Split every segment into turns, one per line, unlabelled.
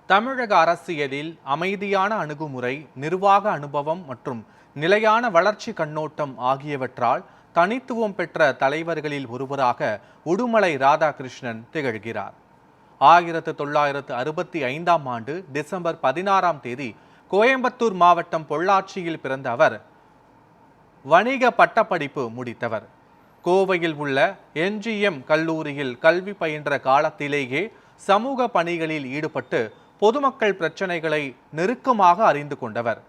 தமிழக அரசியலில் அமைதியான அணுகுமுறை, நிர்வாக அனுபவம் மற்றும் நிலையான வளர்ச்சி கண்ணோட்டம் ஆகியவற்றால் தனித்துவம் பெற்ற தலைவர்களில் ஒருவராக உடுமலை ராதாகிருஷ்ணன் திகழ்கிறார். 1965ஆம் ஆண்டு டிசம்பர் 16ஆம் தேதி கோயம்புத்தூர் மாவட்டம் பொள்ளாச்சியில் பிறந்த அவர் வணிக பட்டப்படிப்பு முடித்தவர். கோவையில் உள்ள என்ஜிஎம் கல்லூரியில் கல்வி பயின்ற காலத்திலேயே சமூக பணிகளில் ஈடுபட்டு பொதுமக்கள் பிரச்சனைகளை நெருக்கமாக அறிந்து கொண்டவர்.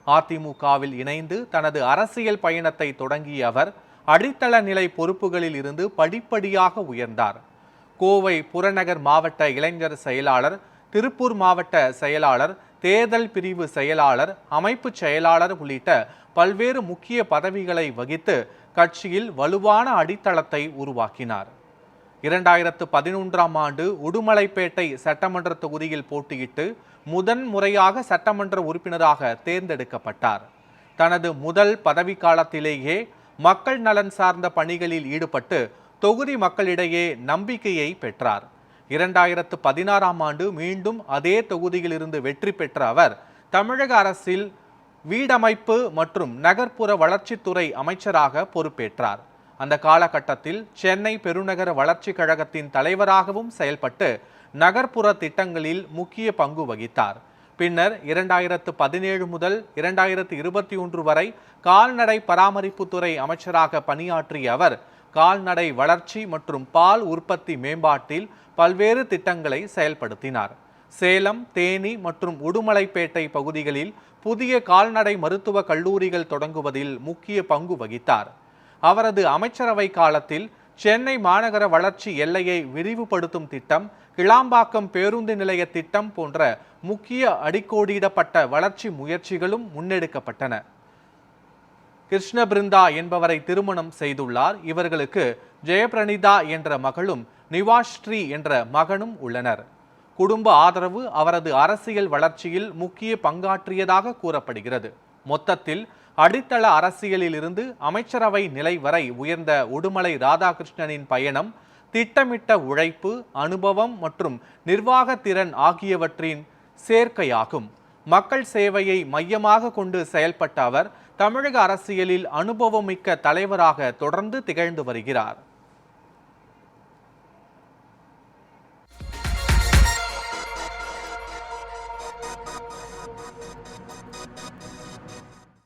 அதிமுகவில் இணைந்து தனது அரசியல் பயணத்தை தொடங்கிய அவர் அடித்தள நிலை பொறுப்புகளில் இருந்து படிப்படியாக உயர்ந்தார். கோவை புறநகர் மாவட்ட இளைஞர் செயலாளர், திருப்பூர் மாவட்ட செயலாளர், தேர்தல் பிரிவு செயலாளர், அமைப்பு செயலாளர் உள்ளிட்ட பல்வேறு முக்கிய பதவிகளை வகித்து கட்சியில் வலுவான அடித்தளத்தை உருவாக்கினார். 2011ஆம் ஆண்டு உடுமலைப்பேட்டை சட்டமன்ற தொகுதியில் போட்டியிட்டு முறையாக சட்டமன்ற உறுப்பினராக தேர்ந்தெடுக்கப்பட்டார். தனது முதல் பதவிக்காலத்திலேயே மக்கள் நலன் சார்ந்த பணிகளில் ஈடுபட்டு தொகுதி மக்களிடையே நம்பிக்கையை பெற்றார். 2016ஆம் ஆண்டு மீண்டும் அதே தொகுதியிலிருந்து வெற்றி பெற்ற அவர் தமிழக அரசில் வீடமைப்பு மற்றும் நகர்ப்புற வளர்ச்சித்துறை அமைச்சராக பொறுப்பேற்றார். அந்த காலகட்டத்தில் சென்னை பெருநகர வளர்ச்சி கழகத்தின் தலைவராகவும் செயல்பட்டு நகர்ப்புற திட்டங்களில் முக்கிய பங்கு வகித்தார். பின்னர் 2017 முதல் 2021 வரை கால்நடை பராமரிப்புத்துறை அமைச்சராக பணியாற்றிய அவர் கால்நடை வளர்ச்சி மற்றும் பால் உற்பத்தி மேம்பாட்டில் பல்வேறு திட்டங்களை செயல்படுத்தினார். சேலம், தேனி மற்றும் உடுமலைப்பேட்டை பகுதிகளில் புதிய கால்நடை மருத்துவ கல்லூரிகள் தொடங்குவதில் முக்கிய பங்கு வகித்தார். அவரது அமைச்சரவை காலத்தில் சென்னை மாநகர வளர்ச்சி எல்லையை விரிவுபடுத்தும் திட்டம், கிளாம்பாக்கம் பேருந்து நிலைய திட்டம் போன்ற முக்கிய அடிக்கோடிடப்பட்ட வளர்ச்சி முயற்சிகளும் முன்னெடுக்கப்பட்டன. கிருஷ்ணபிருந்தா என்பவரை திருமணம் செய்துள்ளார். இவர்களுக்கு ஜெயபிரணிதா என்ற மகளும் நிவாஸ்ரீ என்ற மகனும் உள்ளனர். குடும்ப ஆதரவு அவரது அரசியல் வளர்ச்சியில் முக்கிய பங்காற்றியதாக கூறப்படுகிறது. மொத்தத்தில் அடித்தள அரசியலில் இருந்து அமைச்சரவை நிலை வரை உயர்ந்த உடுமலை ராதாகிருஷ்ணனின் பயணம் திட்டமிட்ட உழைப்பு, அனுபவம் மற்றும் நிர்வாக திறன் ஆகியவற்றின் சேர்க்கையாகும். மக்கள் சேவையை மையமாக கொண்டு செயல்பட்ட அவர் தமிழக அரசியலில் அனுபவமிக்க தலைவராக தொடர்ந்து திகழ்ந்து வருகிறார்.